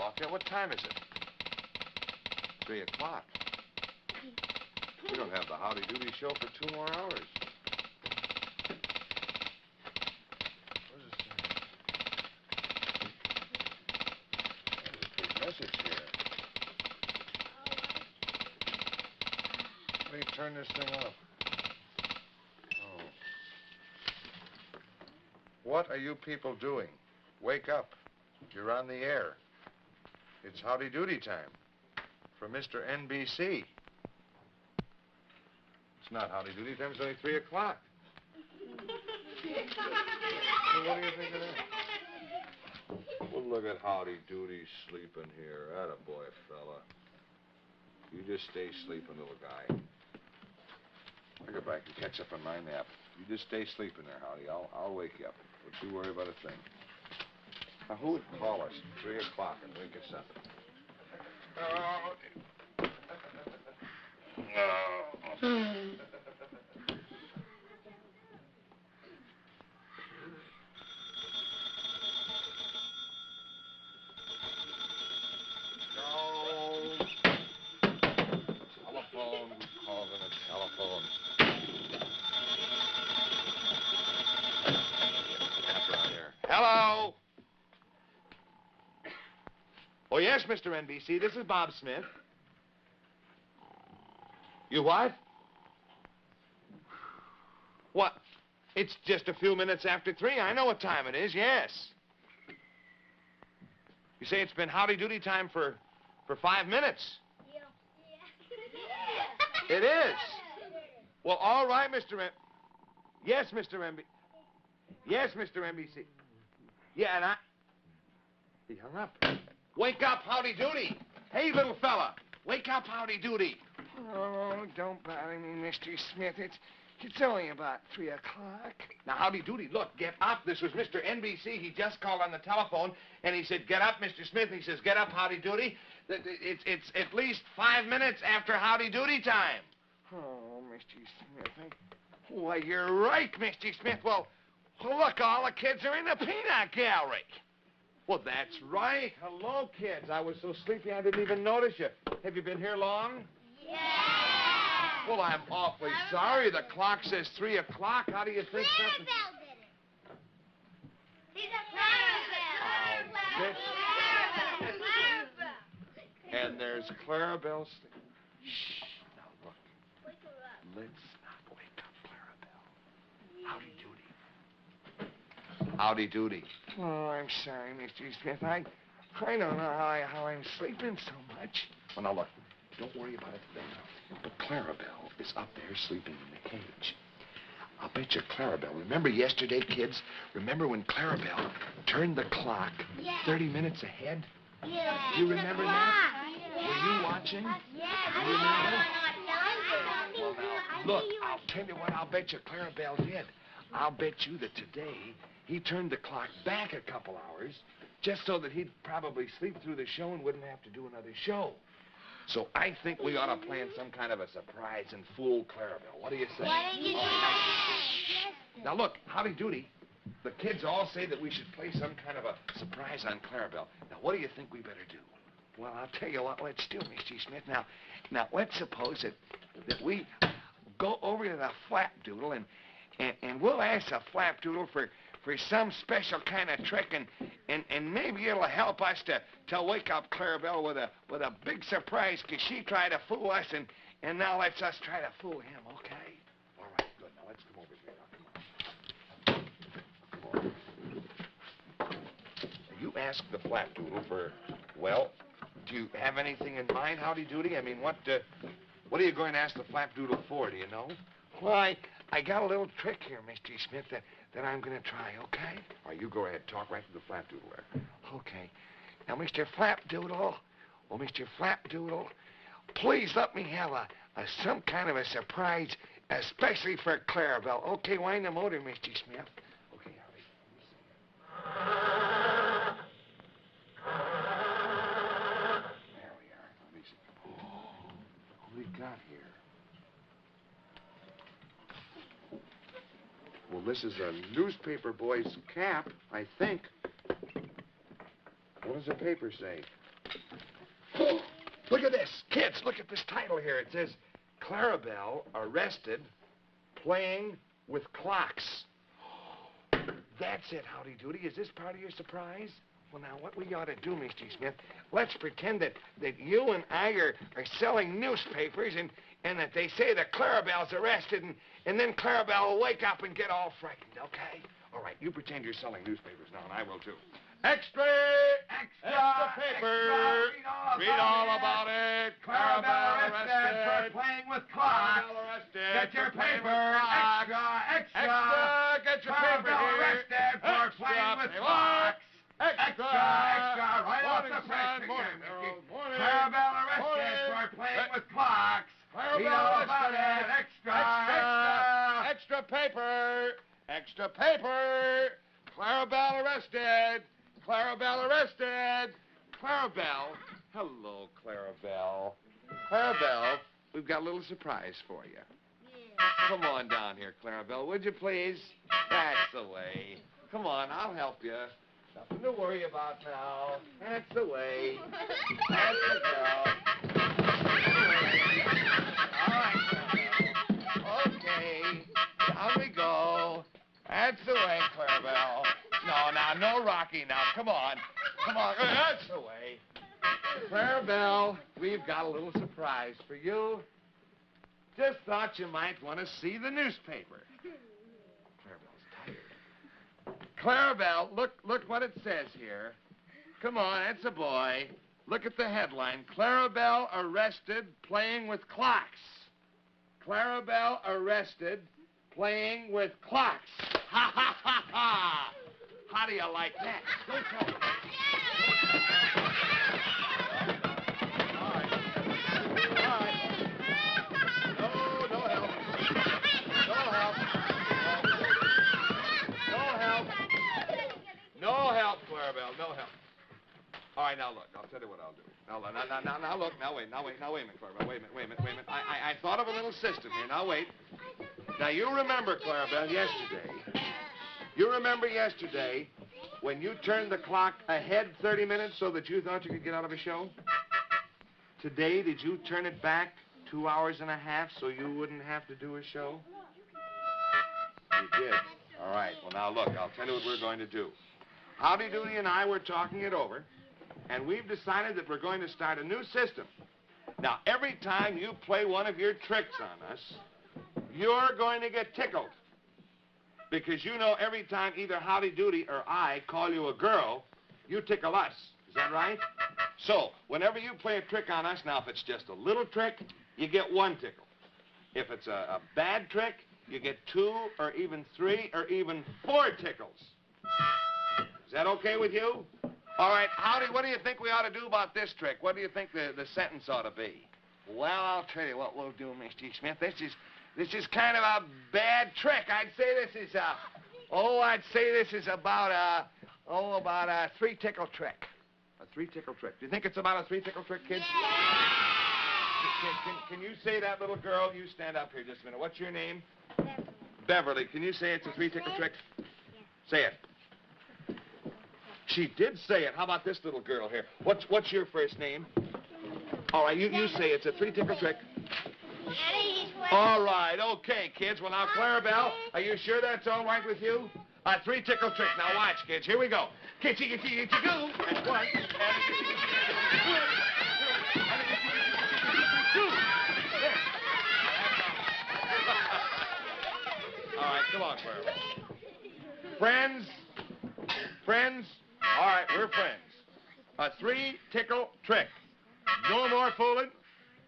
off yet. What time is it? 3 o'clock. We don't have the Howdy Doody show for 2 more hours. What does it say? There's a big message here. Let me turn this thing off. Oh. What are you people doing? Wake up. You're on the air. It's Howdy Doody time for Mr. NBC. It's not Howdy Doody time. It's only 3 o'clock. So what do you think of that? Well, look at Howdy Doody sleeping here. Attaboy, fella. You just stay sleeping, little guy. I'll go back and catch up on my nap. You just stay sleeping there, Howdy. I'll wake you up. Don't you worry about a thing. Now, who would call us at 3 o'clock and wake us up? Telephone. Who calls on the telephone? Hello? Oh, yes, Mr. NBC. This is Bob Smith. You what? What? It's just a few minutes after 3. I know what time it is, yes. You say it's been Howdy Doody time for 5 minutes? Yeah. It is? Well, all right, Mr. M... Yes, Mr. MB... Yes, Mr. NBC. Yeah, and He hung up. Wake up, Howdy Doody. Hey, little fella. Wake up, Howdy Doody. Oh, don't bother me, Mr. Smith. It's only about 3 o'clock. Now, Howdy Doody, look, get up. This was Mr. NBC. He just called on the telephone, and he said, get up, Mr. Smith. He says, get up, Howdy Doody. It's at least 5 minutes after Howdy Doody time. Oh, Mr. Smith. Why, you're right, Mr. Smith. Well, look, all the kids are in the peanut gallery. Well, that's right. Hello, kids. I was so sleepy I didn't even notice you. Have you been here long? Yeah. Well, I'm awfully sorry. The clock says 3 o'clock. How do you think that... Clarabell did it. He's a Clarabell. And there's Clarabell. Shh. Now, look. Let's not wake up Clarabell. Howdy Doody. Howdy Doody. Oh, I'm sorry, Mr. Smith. I don't know how I'm sleeping so much. Well, now, look. Don't worry about a thing. But Clarabell is up there sleeping in the cage. I'll bet you Clarabell. Remember yesterday, kids? Remember when Clarabell turned the clock 30 minutes ahead? Yeah. Do you remember that? Yeah. Were you watching? Yeah. You remember? Well, I now, look, I'll tell you what I'll bet you Clarabell did. I'll bet you that today he turned the clock back a couple hours just so that he'd probably sleep through the show and wouldn't have to do another show. So I think we ought to plan some kind of a surprise and fool Clarabell. What do you say? Why don't you do that? Now, look, Howdy Doody, the kids all say that we should play some kind of a surprise on Clarabell. Now, what do you think we better do? Well, I'll tell you what let's do, Mr. Smith. Now, let's suppose that we go over to the Flapdoodle and we'll ask the Flapdoodle for some special kind of trick, and maybe it'll help us to wake up Clarabell with a big surprise, because she tried to fool us, and now let's us try to fool him, okay? All right, good. Now, let's come over here. Now, come on. You asked the Flapdoodle for, well, do you have anything in mind, Howdy Doody? I mean, what are you going to ask the Flapdoodle for, do you know? Well, I got a little trick here, Mr. Smith, that I'm going to try, okay? All right, you go ahead. Talk right to the Flapdoodle there. Okay. Now, Mr. Flapdoodle, please let me have some kind of a surprise, especially for Clarabell. Okay, wind the motor, Mr. Smith. Okay, Howdy. There we are. Let me see. Oh, what do we got here? Well, this is a newspaper boy's cap, I think. What does the paper say? Look at this. Kids, look at this title here. It says, Clarabell arrested playing with clocks. That's it, Howdy Doody. Is this part of your surprise? Well, now, what we ought to do, Miss G. Smith, let's pretend that you and I are selling newspapers and that they say that Clarabell's arrested, and then Clarabell will wake up and get all frightened, okay? All right, you pretend you're selling newspapers now, and I will, too. Extra! Extra paper! Read all about it! Clarabell arrested for playing with clocks! Get your paper! Extra! Get your paper here! Arrested for playing with clocks! Extra! Right off the press! Clarabell arrested for playing with clocks! Read all about it! Extra! Extra paper! Extra paper! Clarabell arrested! Clarabell arrested! Clarabell? Hello, Clarabell. Clarabell, we've got a little surprise for you. Yeah. Come on down here, Clarabell, would you please? That's the way. Come on, I'll help you. Nothing to worry about now. That's the way. That's the girl. All right, Clarabell. Okay, down we go. That's the way, Clarabell. No, Rocky now. Come on. That's the way. Clarabell, we've got a little surprise for you. Just thought you might want to see the newspaper. Clarabell's tired. Clarabell, look what it says here. Come on, that's a boy. Look at the headline. Clarabell arrested playing with clocks. Clarabell arrested playing with clocks. Ha, ha, ha, ha. How do you like that? Don't tell me. All right. No help. No help, Clarabell. No help. All right, now look. I'll tell you what I'll do. Now look. Now wait a minute, Clarabell. Wait a minute. I thought of a little system here. Now wait. Now you remember, Clarabell, yesterday. You remember yesterday when you turned the clock ahead 30 minutes so that you thought you could get out of a show? Today, did you turn it back 2 hours and a half so you wouldn't have to do a show? You did. All right. Well, now, look, I'll tell you what we're going to do. Howdy Doody and I were talking it over, and we've decided that we're going to start a new system. Now, every time you play one of your tricks on us, you're going to get tickled. Because you know every time either Howdy Doody or I call you a girl, you tickle us. Is that right? So, whenever you play a trick on us, now if it's just a little trick, you get 1 tickle. If it's a bad trick, you get 2 or even 3 or even 4 tickles. Is that okay with you? All right, Howdy, what do you think we ought to do about this trick? What do you think the sentence ought to be? Well, I'll tell you what we'll do, Miss G. Smith. This is kind of a bad trick. I'd say this is about a 3-tickle trick. A 3-tickle trick. Do you think it's about a 3-tickle trick, kids? Can you say that, little girl? You stand up here just a minute. What's your name? Beverly. Beverly. Can you say it's a 3-tickle trick? Yeah. Say it. She did say it. How about this little girl here? What's your first name? All right, you say it's a 3-tickle trick. All right, okay, kids. Well, now, Clarabell, are you sure that's all right with you? A 3-tickle trick. Now, watch, kids. Here we go. Kitchy, goo. That's 1. All right, come on, Clarabell. Friends. All right, we're friends. A 3-tickle trick. No more fooling.